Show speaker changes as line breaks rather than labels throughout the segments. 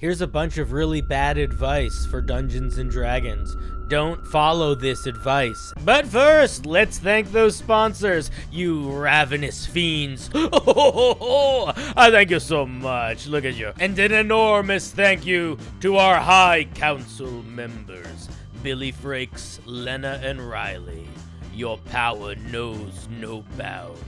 Here's a bunch of really bad advice for Dungeons and Dragons. Don't follow this advice. But first, let's thank those sponsors, you ravenous fiends. I thank you so much. Look at you. And an enormous thank you to our High Council members, Billy Frakes, Lena, and Riley. Your power knows no bounds.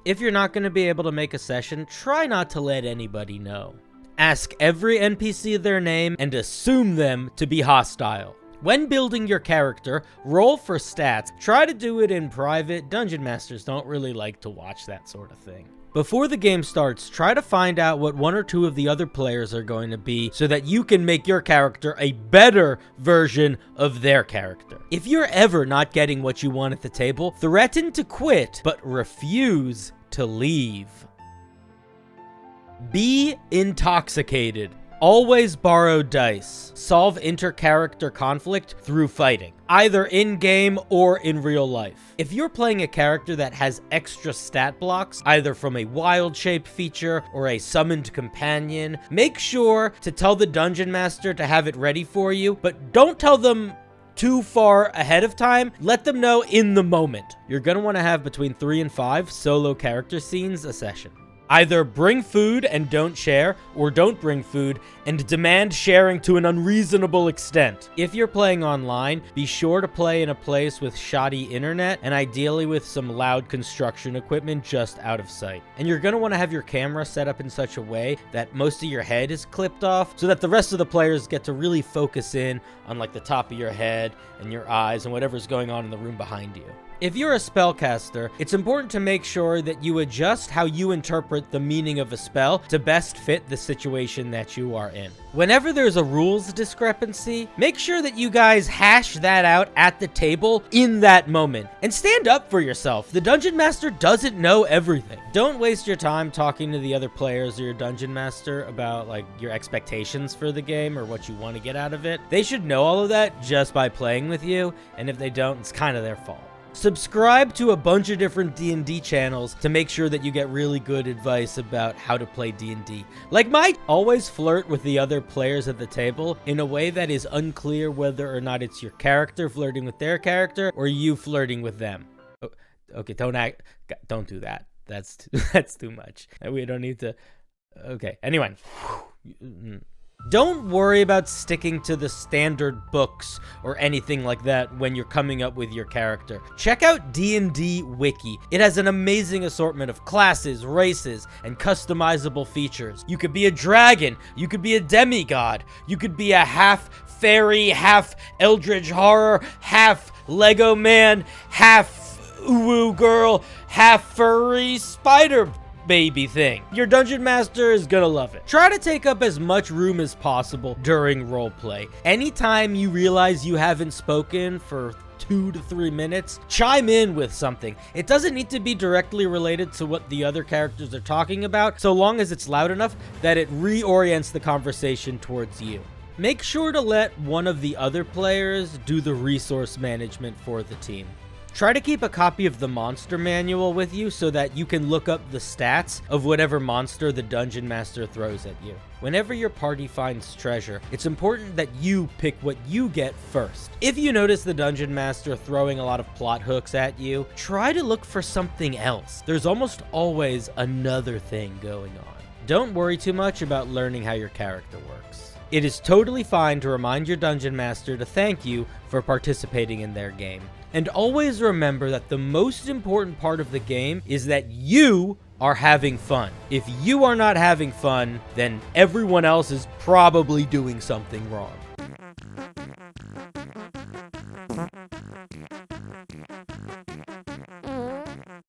If you're not going to be able to make a session, try not to let anybody know. Ask every NPC their name and assume them to be hostile. When building your character, roll for stats. Try to do it in private. Dungeon Masters don't really like to watch that sort of thing. Before the game starts, try to find out what one or two of the other players are going to be so that you can make your character a better version of their character. If you're ever not getting what you want at the table, threaten to quit, but refuse to leave. Be intoxicated. Always borrow dice. Solve inter-character conflict through fighting, either in-game or in real life. If you're playing a character that has extra stat blocks, either from a wild shape feature or a summoned companion, make sure to tell the Dungeon Master to have it ready for you, but don't tell them too far ahead of time. Let them know in the moment. You're going to want to have between 3 and 5 solo character scenes a session. Either bring food and don't share, or don't bring food and demand sharing to an unreasonable extent. If you're playing online, be sure to play in a place with shoddy internet and ideally with some loud construction equipment just out of sight. And you're going to want to have your camera set up in such a way that most of your head is clipped off so that the rest of the players get to really focus in on like the top of your head and your eyes and whatever's going on in the room behind you. If you're a spellcaster, it's important to make sure that you adjust how you interpret the meaning of a spell to best fit the situation that you are in. Whenever there's a rules discrepancy, make sure that you guys hash that out at the table in that moment. And stand up for yourself. The Dungeon Master doesn't know everything. Don't waste your time talking to the other players or your Dungeon Master about like your expectations for the game or what you want to get out of it. They should know all of that just by playing with you, and if they don't, it's kind of their fault. Subscribe to a bunch of different D&D channels to make sure that you get really good advice about how to play D&D. Like Mike, always flirt with the other players at the table in a way that is unclear whether or not it's your character flirting with their character or you flirting with them. Okay, don't do that. That's too much. We don't need to. Okay, anyway. Don't worry about sticking to the standard books or anything like that when you're coming up with your character. Check out D&D Wiki. It has an amazing assortment of classes, races, and customizable features. You could be a dragon, you could be a demigod, you could be a half fairy, half eldritch horror, half Lego man, half uwu girl, half furry spider baby thing. Your Dungeon Master is gonna love it. Try to take up as much room as possible during roleplay. Anytime you realize you haven't spoken for 2 to 3 minutes, chime in with something. It doesn't need to be directly related to what the other characters are talking about, so long as it's loud enough that it reorients the conversation towards you. Make sure to let one of the other players do the resource management for the team. Try to keep a copy of the monster manual with you so that you can look up the stats of whatever monster the Dungeon Master throws at you. Whenever your party finds treasure, it's important that you pick what you get first. If you notice the Dungeon Master throwing a lot of plot hooks at you, try to look for something else. There's almost always another thing going on. Don't worry too much about learning how your character works. It is totally fine to remind your Dungeon Master to thank you for participating in their game. And always remember that the most important part of the game is that you are having fun. If you are not having fun, then everyone else is probably doing something wrong.